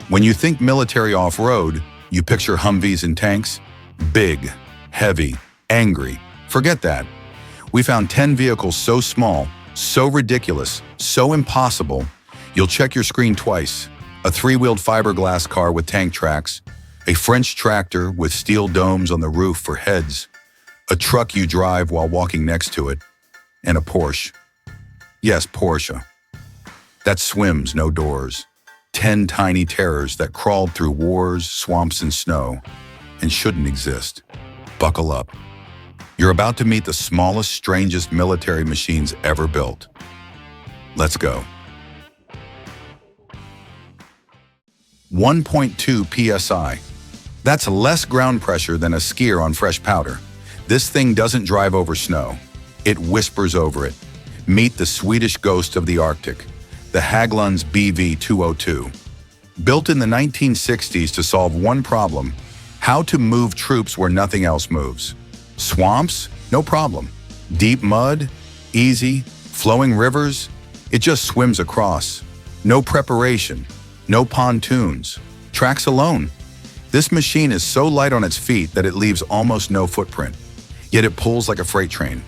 When you think military off-road, you picture Humvees and tanks? Big, heavy, angry. Forget that. We found 10 vehicles so small, so ridiculous, so impossible, you'll check your screen twice. A three-wheeled fiberglass car with tank tracks, a French tractor with steel domes on the roof for heads, a truck you drive while walking next to it, and a Porsche. Yes, Porsche. That swims, no doors. 10 tiny terrors that crawled through wars, swamps, and snow, and shouldn't exist. Buckle up. You're about to meet the smallest, strangest military machines ever built. Let's go. 1.2 psi. That's less ground pressure than a skier on fresh powder. This thing doesn't drive over snow. It whispers over it. Meet the Swedish ghost of the Arctic, the Hägglunds BV-202. Built in the 1960s to solve one problem: how to move troops where nothing else moves. Swamps? No problem. Deep mud? Easy. Flowing rivers? It just swims across. No preparation. No pontoons. Tracks alone. This machine is so light on its feet that it leaves almost no footprint. Yet it pulls like a freight train.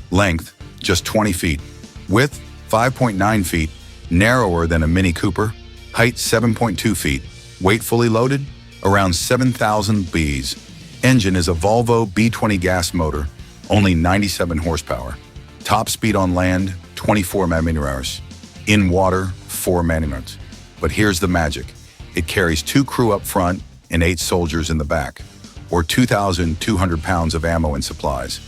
Length, just 20 feet. Width, 5.9 feet. Narrower than a Mini Cooper. Height, 7.2 feet. Weight fully loaded, around 7,000 Bs. Engine is a Volvo B20 gas motor, only 97 horsepower. Top speed on land, 24 man-hours. In water, 4 man-hours. But here's the magic. It carries 2 crew up front and 8 soldiers in the back, or 2,200 pounds of ammo and supplies.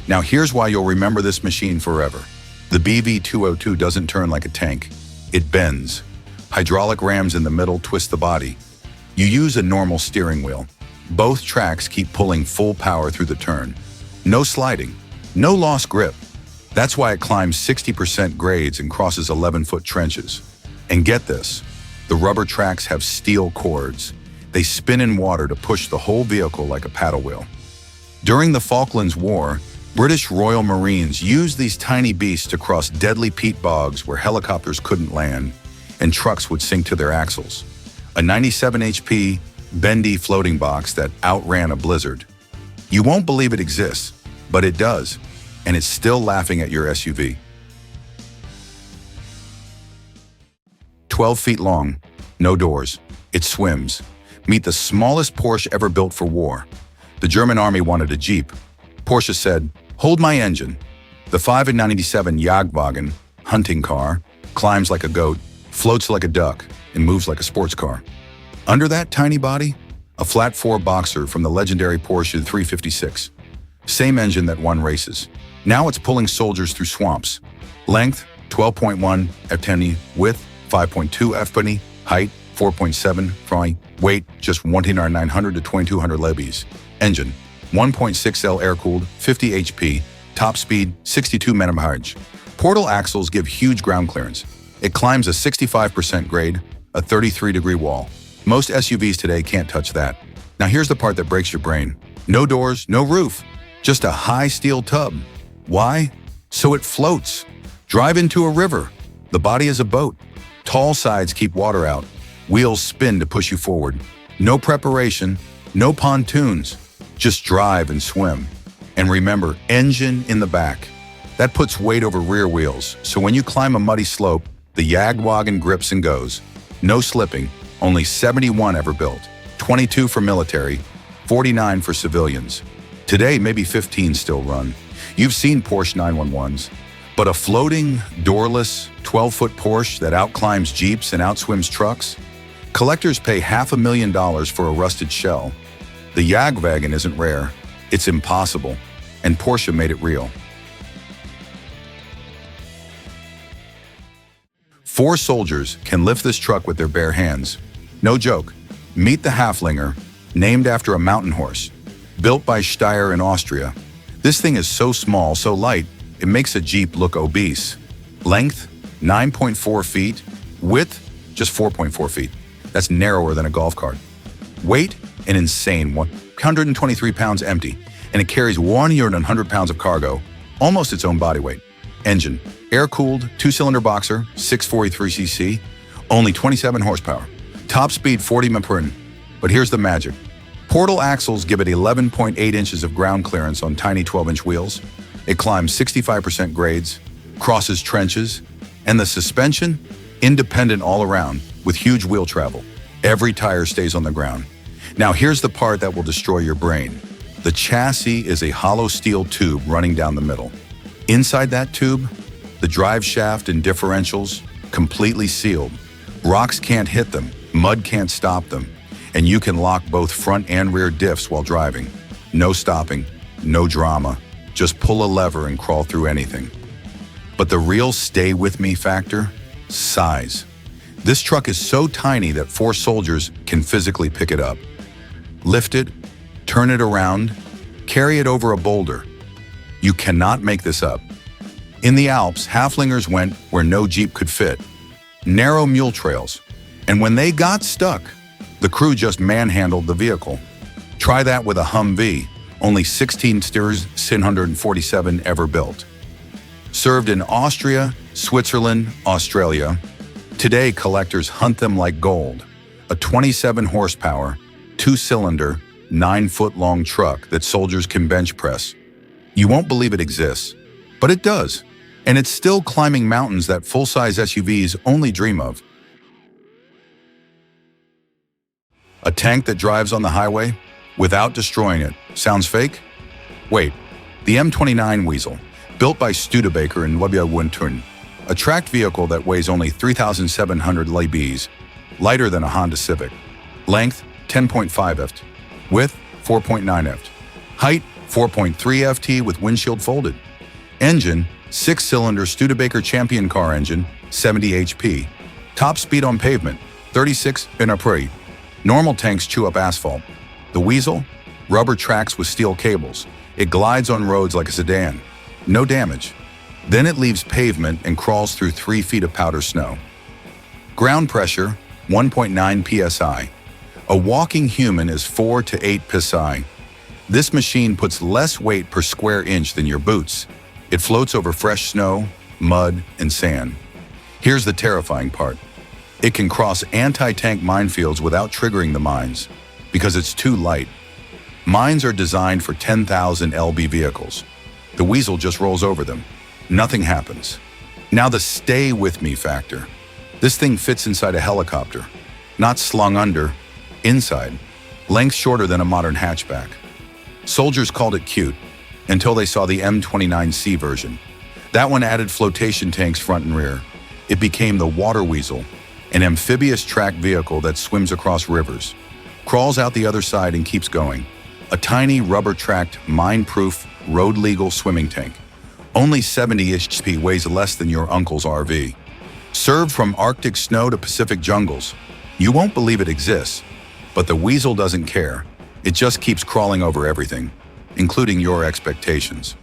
Now here's why you'll remember this machine forever. The BV-202 doesn't turn like a tank. It bends. Hydraulic rams in the middle twist the body. You use a normal steering wheel. Both tracks keep pulling full power through the turn. No sliding. No lost grip. That's why it climbs 60% grades and crosses 11-foot trenches. And get this, the rubber tracks have steel cords. They spin in water to push the whole vehicle like a paddle wheel. During the Falklands War, British Royal Marines used these tiny beasts to cross deadly peat bogs where helicopters couldn't land and trucks would sink to their axles. A 97 HP, bendy floating box that outran a blizzard. You won't believe it exists, but it does, and it's still laughing at your SUV. 12 feet long, no doors. It swims. Meet the smallest Porsche ever built for war. The German army wanted a Jeep. Porsche said, "Hold my engine." The 5.97 Jagdwagen, hunting car, climbs like a goat, floats like a duck, and moves like a sports car. Under that tiny body, a flat-4 Boxer from the legendary Porsche 356. Same engine that won races. Now it's pulling soldiers through swamps. Length, 12.1 ft. Width, 5.2 ft. Height, 4.7 ft. Weight, just 1,900 to 2,200 lbs. Engine, 1.6L air-cooled, 50 HP. Top speed, 62 man-hours. Portal axles give huge ground clearance. It climbs a 65% grade, a 33-degree wall. Most SUVs today can't touch that. Now here's the part that breaks your brain. No doors, no roof, just a high steel tub. Why? So it floats. Drive into a river. The body is a boat. Tall sides keep water out. Wheels spin to push you forward. No preparation, no pontoons. Just drive and swim. And remember, engine in the back. That puts weight over rear wheels, so when you climb a muddy slope, the Jagdwagen grips and goes. No slipping, only 71 ever built, 22 for military, 49 for civilians. Today, maybe 15 still run. You've seen Porsche 911s, but a floating, doorless, 12-foot Porsche that outclimbs Jeeps and outswims trucks? Collectors pay $500,000 for a rusted shell. The Jagdwagen isn't rare, it's impossible, and Porsche made it real. 4 soldiers can lift this truck with their bare hands. No joke. Meet the Haflinger, named after a mountain horse. Built by Steyr in Austria. This thing is so small, so light, it makes a Jeep look obese. Length, 9.4 feet. Width, just 4.4 feet. That's narrower than a golf cart. Weight, an insane 123 pounds empty, and it carries 100 pounds of cargo, almost its own body weight. Engine, air-cooled, 2-cylinder Boxer, 643cc, only 27 horsepower. Top speed 40 mph. But here's the magic. Portal axles give it 11.8 inches of ground clearance on tiny 12-inch wheels. It climbs 65% grades, crosses trenches, and the suspension, independent all around, with huge wheel travel. Every tire stays on the ground. Now here's the part that will destroy your brain. The chassis is a hollow steel tube running down the middle. Inside that tube, the drive shaft and differentials completely sealed. Rocks can't hit them, mud can't stop them, and you can lock both front and rear diffs while driving. No stopping, no drama, just pull a lever and crawl through anything. But the real stay with me factor? Size. This truck is so tiny that 4 soldiers can physically pick it up. Lift it, turn it around, carry it over a boulder. You cannot make this up. In the Alps, halflingers went where no Jeep could fit. Narrow mule trails. And when they got stuck, the crew just manhandled the vehicle. Try that with a Humvee, only 16 steers, 147 ever built. Served in Austria, Switzerland, Australia. Today, collectors hunt them like gold. A 27 horsepower, 2-cylinder, 9-foot-long truck that soldiers can bench press. You won't believe it exists, but it does. And it's still climbing mountains that full-size SUVs only dream of. A tank that drives on the highway without destroying it. Sounds fake? Wait, the M29 Weasel, built by Studebaker in Wundertun, a tracked vehicle that weighs only 3,700 lbs, lighter than a Honda Civic. Length, 10.5 ft. Width, 4.9 ft. Height, 4.3 ft with windshield folded. Engine, 6-cylinder Studebaker Champion car engine, 70 HP. Top speed on pavement, 36 mph. Normal tanks chew up asphalt. The Weasel, rubber tracks with steel cables. It glides on roads like a sedan. No damage. Then it leaves pavement and crawls through 3 feet of powder snow. Ground pressure, 1.9 psi. A walking human is 4 to 8 psi. This machine puts less weight per square inch than your boots. It floats over fresh snow, mud, and sand. Here's the terrifying part. It can cross anti-tank minefields without triggering the mines, because it's too light. Mines are designed for 10,000 lb vehicles. The Weasel just rolls over them. Nothing happens. Now the stay with me factor. This thing fits inside a helicopter. Not slung under, inside. Length shorter than a modern hatchback. Soldiers called it cute, until they saw the M29C version. That one added flotation tanks front and rear. It became the Water Weasel, an amphibious tracked vehicle that swims across rivers, crawls out the other side and keeps going. A tiny rubber-tracked, mine-proof, road-legal swimming tank. Only 70 HP, weighs less than your uncle's RV. Served from Arctic snow to Pacific jungles. You won't believe it exists, but the Weasel doesn't care. It just keeps crawling over everything, including your expectations.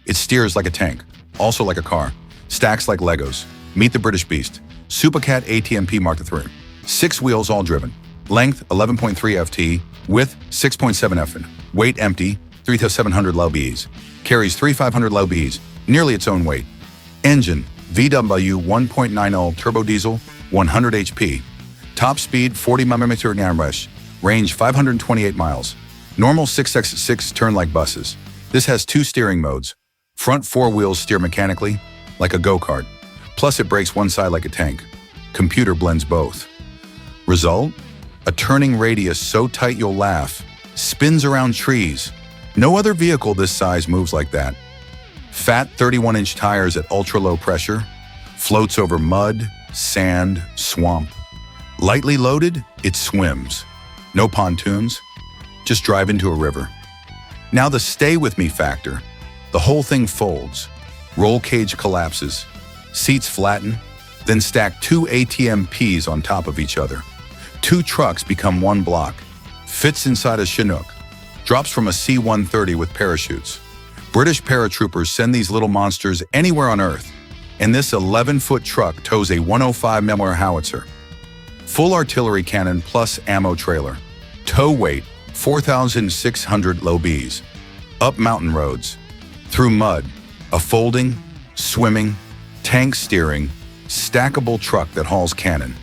It steers like a tank, also like a car, stacks like Legos. Meet the British Beast, Supercat ATMP Mark III. 6 wheels all driven. Length 11.3 ft, width 6.7 ft. Weight empty 3,700 lbs. Carries 3,500 lbs, nearly its own weight. Engine VW 1.90 turbo diesel, 100 HP. Top speed 40 mph. Range 528 miles. Normal 6x6 turn like buses. This has 2 steering modes. Front 4 wheels steer mechanically, like a go-kart. Plus it brakes one side like a tank. Computer blends both. Result? A turning radius so tight you'll laugh. Spins around trees. No other vehicle this size moves like that. Fat 31-inch tires at ultra-low pressure. Floats over mud, sand, swamp. Lightly loaded, it swims. No pontoons. Just drive into a river. Now the stay with me factor. The whole thing folds. Roll cage collapses. Seats flatten, then stack 2 ATMPs on top of each other. 2 trucks become 1 block. Fits inside a Chinook. Drops from a C-130 with parachutes. British paratroopers send these little monsters anywhere on Earth, and this 11-foot truck tows a 105 mm howitzer. Full artillery cannon plus ammo trailer. Tow weight, 4,600 lbs. Up mountain roads. Through mud. A folding, swimming, tank steering, stackable truck that hauls cannon.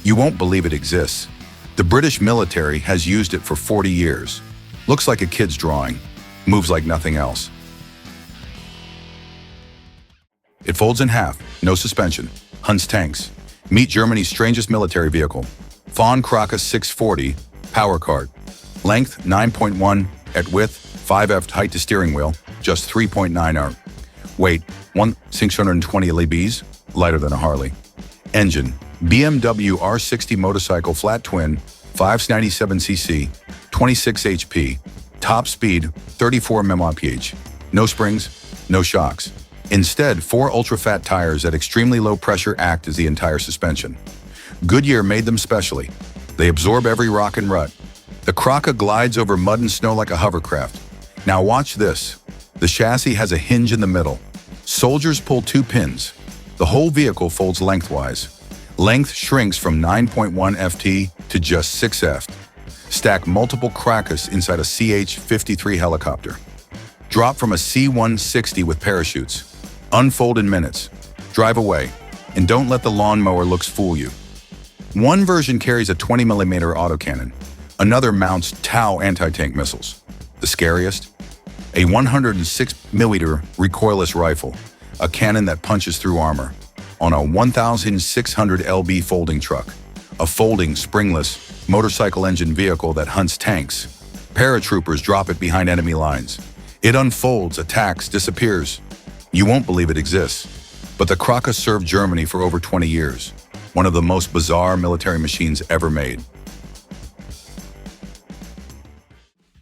You won't believe it exists. The British military has used it for 40 years. Looks like a kid's drawing. Moves like nothing else. It folds in half, no suspension, hunts tanks. Meet Germany's strangest military vehicle. Von Krake 640, power cart. Length 9.1, at width 5F, height to steering wheel, just 3.9 R. Weight 620 lbs, lighter than a Harley. Engine, BMW R60 motorcycle flat twin, 597cc, 26 HP. Top speed 34 mph. No springs, no shocks. Instead, 4 ultra-fat tires at extremely low pressure act as the entire suspension. Goodyear made them specially. They absorb every rock and rut. The Krake glides over mud and snow like a hovercraft. Now watch this. The chassis has a hinge in the middle. Soldiers pull 2 pins. The whole vehicle folds lengthwise. Length shrinks from 9.1 ft to just 6 ft. Stack multiple Krakes inside a CH-53 helicopter. Drop from a C-160 with parachutes. Unfold in minutes. Drive away. And don't let the lawnmower looks fool you. One version carries a 20mm autocannon. Another mounts Tau anti-tank missiles. The scariest? A 106mm recoilless rifle, a cannon that punches through armor, on a 1,600 lb folding truck, a folding, springless, motorcycle engine vehicle that hunts tanks. Paratroopers drop it behind enemy lines. It unfolds, attacks, disappears. You won't believe it exists. But the Krake served Germany for over 20 years. One of the most bizarre military machines ever made.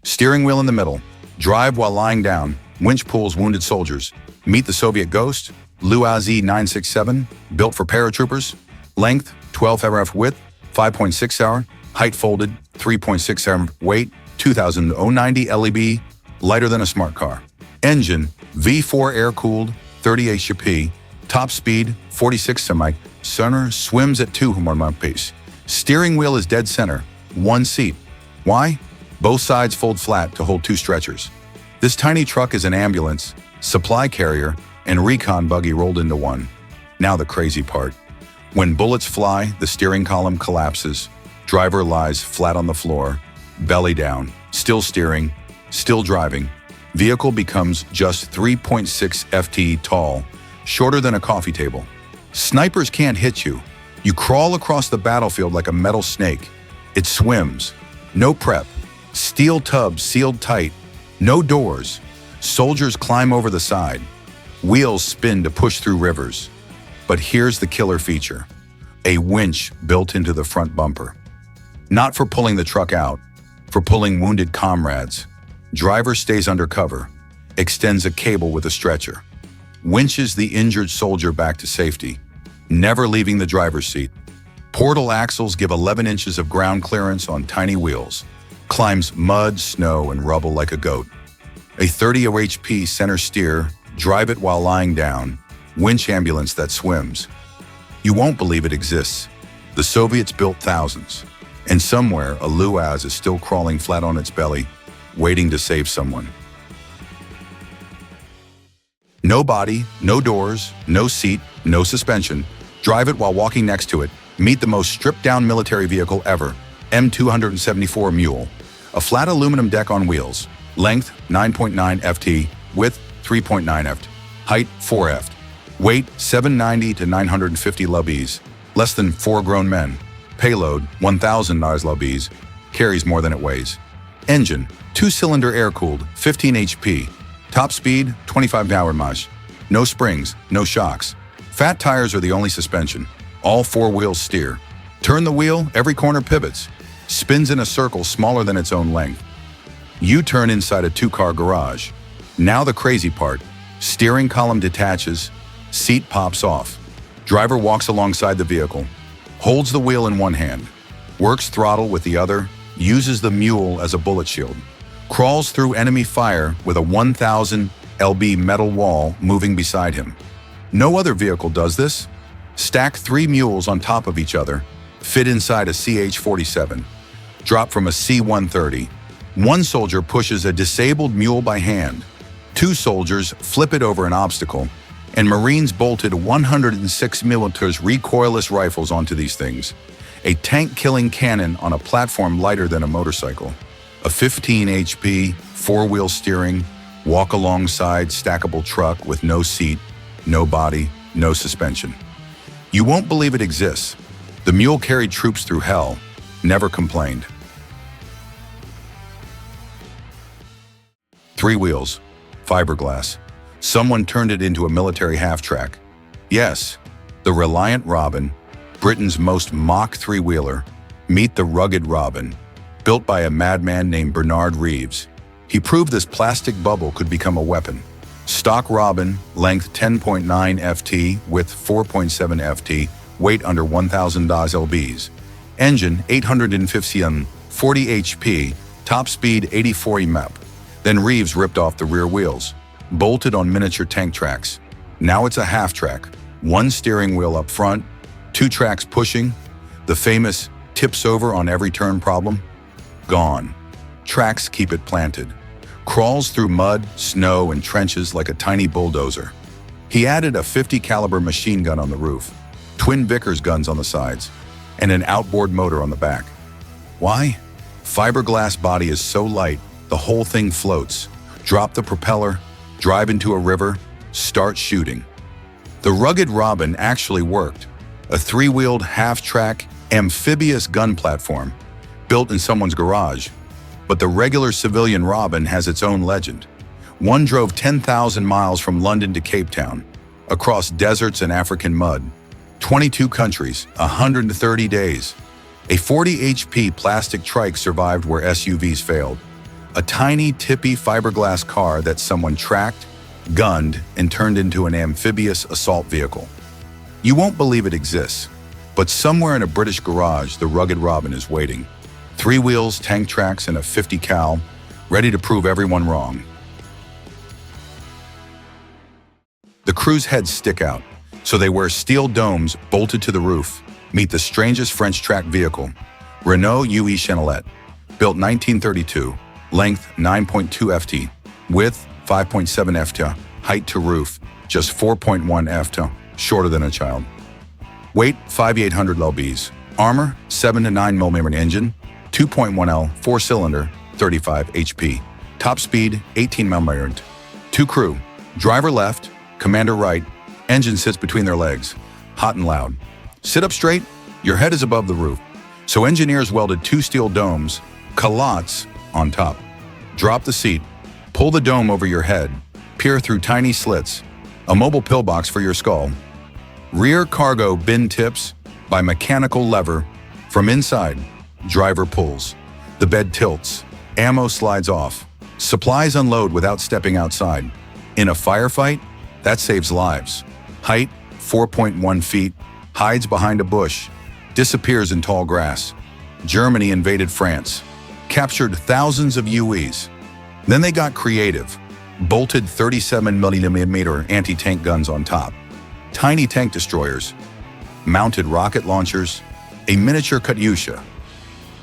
Steering wheel in the middle. Drive while lying down. Winch pulls wounded soldiers. Meet the Soviet Ghost. Luazi 967, built for paratroopers. Length 12 RF, width 5.6 hour. Height folded 3.6 hour. Weight 2,090 lb. Lighter than a smart car. Engine V4 air-cooled 30 HP. Top speed 46 semi. Center swims at 2 mph. Steering wheel is dead center. 1 seat. Why? Both sides fold flat to hold 2 stretchers. This tiny truck is an ambulance, supply carrier, and recon buggy rolled into one. Now the crazy part. When bullets fly, the steering column collapses. Driver lies flat on the floor, belly down, still steering, still driving. Vehicle becomes just 3.6 ft tall, shorter than a coffee table. Snipers can't hit you. You crawl across the battlefield like a metal snake. It swims. No prep. Steel tubs sealed tight. No doors. Soldiers climb over the side. Wheels spin to push through rivers. But here's the killer feature. A winch built into the front bumper. Not for pulling the truck out, for pulling wounded comrades. Driver stays under cover, extends a cable with a stretcher. Winches the injured soldier back to safety, never leaving the driver's seat. Portal axles give 11 inches of ground clearance on tiny wheels. Climbs mud, snow, and rubble like a goat. A 30 HP center steer, drive it while lying down. Winch ambulance that swims. You won't believe it exists. The Soviets built thousands. And somewhere, a Luaz is still crawling flat on its belly, waiting to save someone. No body, no doors, no seat, no suspension. Drive it while walking next to it. Meet the most stripped-down military vehicle ever, M274 Mule. A flat aluminum deck on wheels. Length 9.9 ft, width 3.9 ft, height 4 ft. Weight 790 to 950 lbs, less than 4 grown men. Payload 1,000 lbs, carries more than it weighs. Engine 2-cylinder air-cooled, 15 HP. Top speed 25 mph. No springs, no shocks. Fat tires are the only suspension. All 4 wheels steer. Turn the wheel, every corner pivots. Spins in a circle smaller than its own length. U-turn inside a 2-car garage. Now the crazy part. Steering column detaches. Seat pops off. Driver walks alongside the vehicle. Holds the wheel in one hand. Works throttle with the other. Uses the mule as a bullet shield. Crawls through enemy fire with a 1,000 lb metal wall moving beside him. No other vehicle does this. Stack 3 mules on top of each other. Fit inside a CH-47. Drop from a C-130. One soldier pushes a disabled mule by hand. 2 soldiers flip it over an obstacle, And Marines bolted 106mm recoilless rifles onto these things, a tank-killing cannon on a platform lighter than a motorcycle, a 15 HP, four-wheel steering, walk-alongside stackable truck with no seat, no body, no suspension. You won't believe it exists. The mule carried troops through hell, never complained. 3 wheels, fiberglass. Someone turned it into a military half-track. Yes, the Reliant Robin, Britain's most mock three-wheeler. Meet the rugged Robin, built by a madman named Bernard Reeves. He proved this plastic bubble could become a weapon. Stock Robin, length 10.9 ft, width 4.7 ft, weight under 1,000 lbs. Engine 850 40 HP, top speed 84 mph. Then Reeves ripped off the rear wheels, bolted on miniature tank tracks. Now it's a half-track, 1 steering wheel up front, 2 tracks pushing. The famous tips over on every turn problem? Gone. Tracks keep it planted. Crawls through mud, snow, and trenches like a tiny bulldozer. He added a .50 caliber machine gun on the roof, twin Vickers guns on the sides, and an outboard motor on the back. Why? Fiberglass body is so light, the whole thing floats. Drop the propeller, drive into a river, start shooting. The rugged Robin actually worked. A 3-wheeled, half-track, amphibious gun platform, built in someone's garage. But the regular civilian Robin has its own legend. One drove 10,000 miles from London to Cape Town, across deserts and African mud, 22 countries, 130 days. A 40 HP plastic trike survived where SUVs failed. A tiny, tippy fiberglass car that someone tracked, gunned, and turned into an amphibious assault vehicle. You won't believe it exists, but somewhere in a British garage, the rugged Robin is waiting. 3 wheels, tank tracks, and a .50 cal, ready to prove everyone wrong. The crew's heads stick out, so they wear steel domes bolted to the roof. Meet the strangest French track vehicle, Renault UE Chenilette, built 1932, length 9.2 ft, width 5.7 ft, height to roof just 4.1 ft, shorter than a child. Weight 5,800 lbs, armor 7 to 9 mm engine, 2.1 L, 4-cylinder, 35 HP. Top speed, 18 mm. 2 crew, driver left, commander right, engine sits between their legs, hot and loud. Sit up straight, your head is above the roof. So engineers welded 2 steel domes, culottes, on top. Drop the seat, pull the dome over your head, peer through tiny slits, a mobile pillbox for your skull. Rear cargo bin tips by mechanical lever. From inside, driver pulls. The bed tilts. Ammo slides off. Supplies unload without stepping outside. In a firefight, that saves lives. Height, 4.1 feet, hides behind a bush, disappears in tall grass. Germany invaded France, captured thousands of UEs. Then they got creative, bolted 37mm anti-tank guns on top, tiny tank destroyers, mounted rocket launchers, a miniature Katyusha,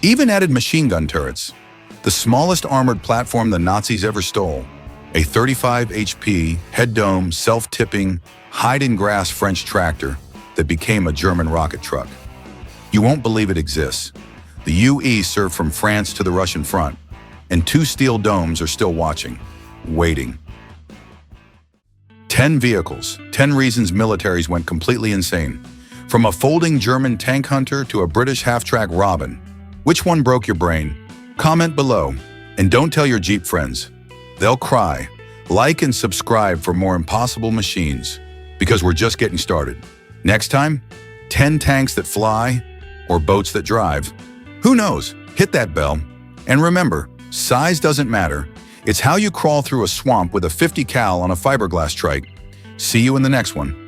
even added machine gun turrets, the smallest armored platform the Nazis ever stole, a 35 HP, head dome, self-tipping, hide-in-grass French tractor that became a German rocket truck. You won't believe it exists. The UE served from France to the Russian front, and 2 steel domes are still watching, waiting. 10 vehicles, 10 reasons militaries went completely insane. From a folding German tank hunter to a British half-track Robin. Which one broke your brain? Comment below, and don't tell your Jeep friends. They'll cry. Like and subscribe for more impossible machines, because we're just getting started. Next time, 10 tanks that fly or boats that drive. Who knows? Hit that bell. And remember, size doesn't matter. It's how you crawl through a swamp with a .50 cal on a fiberglass trike. See you in the next one.